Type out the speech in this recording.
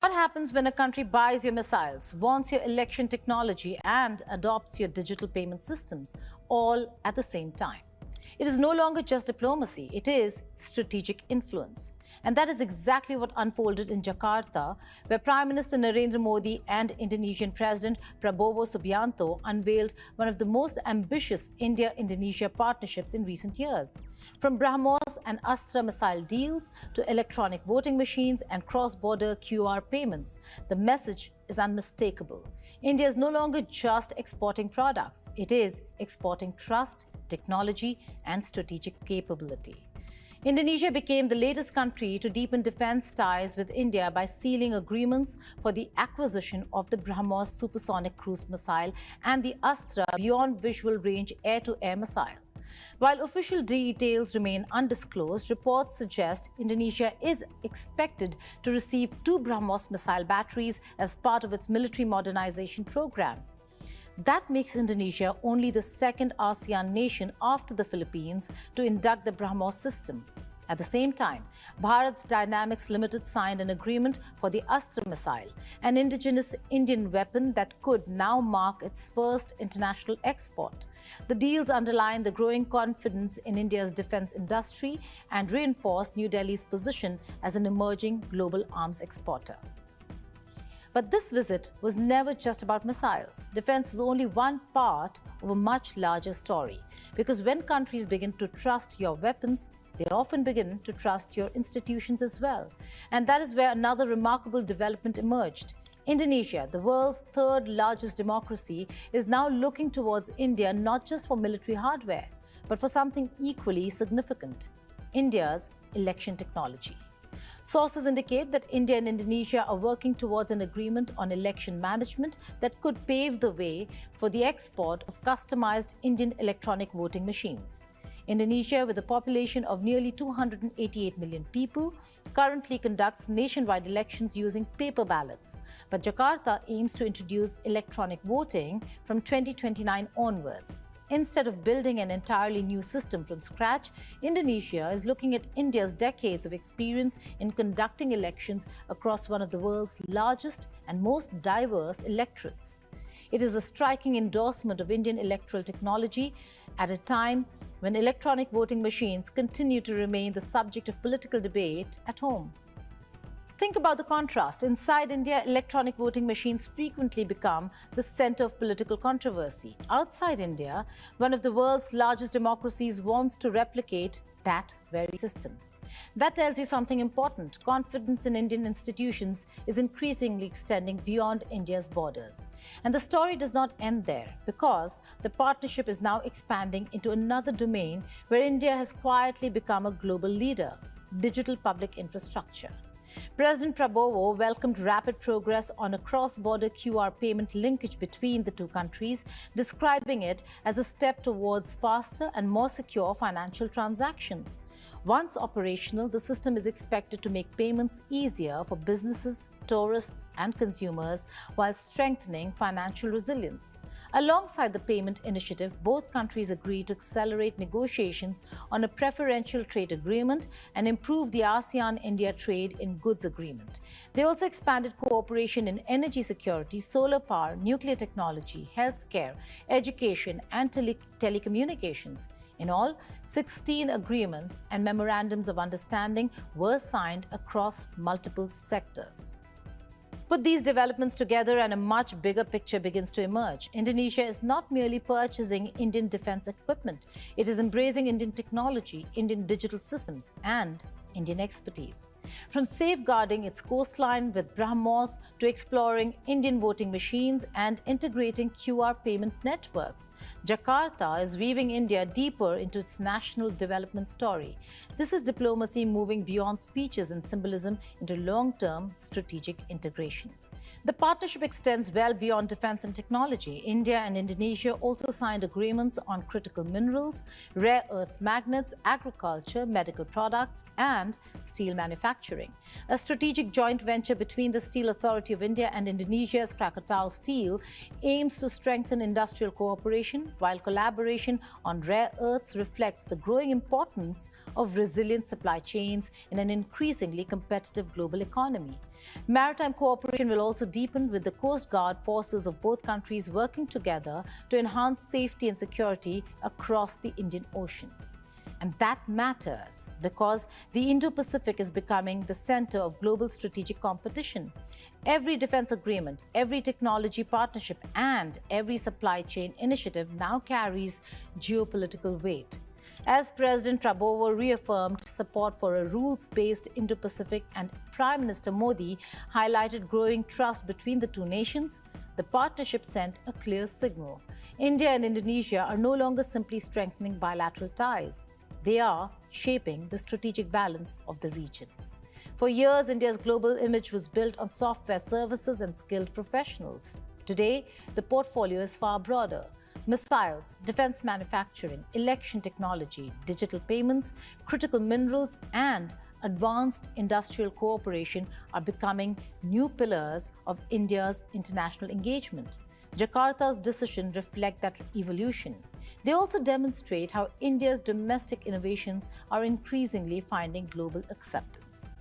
What happens when a country buys your missiles, wants your election technology, and adopts your digital payment systems all at the same time? It is no longer just diplomacy, it is strategic influence. And that is exactly what unfolded in Jakarta, where Prime Minister Narendra Modi and Indonesian President Prabowo Subianto unveiled one of the most ambitious India-Indonesia partnerships in recent years. From BrahMos and Astra missile deals to electronic voting machines and cross-border QR payments, the message is unmistakable. India is no longer just exporting products, it is exporting trust, technology, and strategic capability. Indonesia became the latest country to deepen defense ties with India by sealing agreements for the acquisition of the BrahMos supersonic cruise missile and the Astra beyond visual range air-to-air missile. While official details remain undisclosed, reports suggest Indonesia is expected to receive 2 BrahMos missile batteries as part of its military modernization program. That makes Indonesia only the second ASEAN nation after the Philippines to induct the BrahMos system. At the same time, Bharat Dynamics Limited signed an agreement for the Astra missile, an indigenous Indian weapon that could now mark its first international export. The deals underline the growing confidence in India's defense industry and reinforce New Delhi's position as an emerging global arms exporter. But this visit was never just about missiles. Defense is only one part of a much larger story. Because when countries begin to trust your weapons, they often begin to trust your institutions as well. And that is where another remarkable development emerged. Indonesia, the world's third largest democracy, is now looking towards India not just for military hardware, but for something equally significant: India's election technology. Sources indicate that India and Indonesia are working towards an agreement on election management that could pave the way for the export of customized Indian electronic voting machines. Indonesia, with a population of nearly 288 million people, currently conducts nationwide elections using paper ballots. But Jakarta aims to introduce electronic voting from 2029 onwards. Instead of building an entirely new system from scratch, Indonesia is looking at India's decades of experience in conducting elections across one of the world's largest and most diverse electorates. It is a striking endorsement of Indian electoral technology at a time when electronic voting machines continue to remain the subject of political debate at home. Think about the contrast. Inside India, electronic voting machines frequently become the center of political controversy. Outside India, one of the world's largest democracies wants to replicate that very system. That tells you something important. Confidence in Indian institutions is increasingly extending beyond India's borders. And the story does not end there, because the partnership is now expanding into another domain where India has quietly become a global leader: digital public infrastructure. President Prabowo welcomed rapid progress on a cross-border QR payment linkage between the two countries, describing it as a step towards faster and more secure financial transactions. Once operational, the system is expected to make payments easier for businesses, tourists, and consumers while strengthening financial resilience. Alongside the payment initiative, both countries agreed to accelerate negotiations on a preferential trade agreement and improve the ASEAN-India trade in goods agreement. They also expanded cooperation in energy security, solar power, nuclear technology, healthcare, education, and telecommunications. In all, 16 agreements and memorandums of understanding were signed across multiple sectors. Put these developments together and a much bigger picture begins to emerge. Indonesia is not merely purchasing Indian defense equipment, it is embracing Indian technology, Indian digital systems, and Indian expertise. From safeguarding its coastline with BrahMos to exploring Indian voting machines and integrating QR payment networks, Jakarta is weaving India deeper into its national development story. This is diplomacy moving beyond speeches and symbolism into long-term strategic integration. The partnership extends well beyond defense and technology. India and Indonesia also signed agreements on critical minerals, rare earth magnets, agriculture, medical products, and steel manufacturing. A strategic joint venture between the Steel Authority of India and Indonesia's Krakatau Steel aims to strengthen industrial cooperation, while collaboration on rare earths reflects the growing importance of resilient supply chains in an increasingly competitive global economy. Maritime cooperation will also deepen, with the Coast Guard forces of both countries working together to enhance safety and security across the Indian Ocean. And that matters because the Indo-Pacific is becoming the center of global strategic competition. Every defense agreement, every technology partnership, and every supply chain initiative now carries geopolitical weight. As President Prabowo reaffirmed support for a rules-based Indo-Pacific and Prime Minister Modi highlighted growing trust between the two nations, the partnership sent a clear signal. India and Indonesia are no longer simply strengthening bilateral ties. They are shaping the strategic balance of the region. For years, India's global image was built on software services and skilled professionals. Today, the portfolio is far broader. Missiles, defense manufacturing, election technology, digital payments, critical minerals, and advanced industrial cooperation are becoming new pillars of India's international engagement. Jakarta's decisions reflect that evolution. They also demonstrate how India's domestic innovations are increasingly finding global acceptance.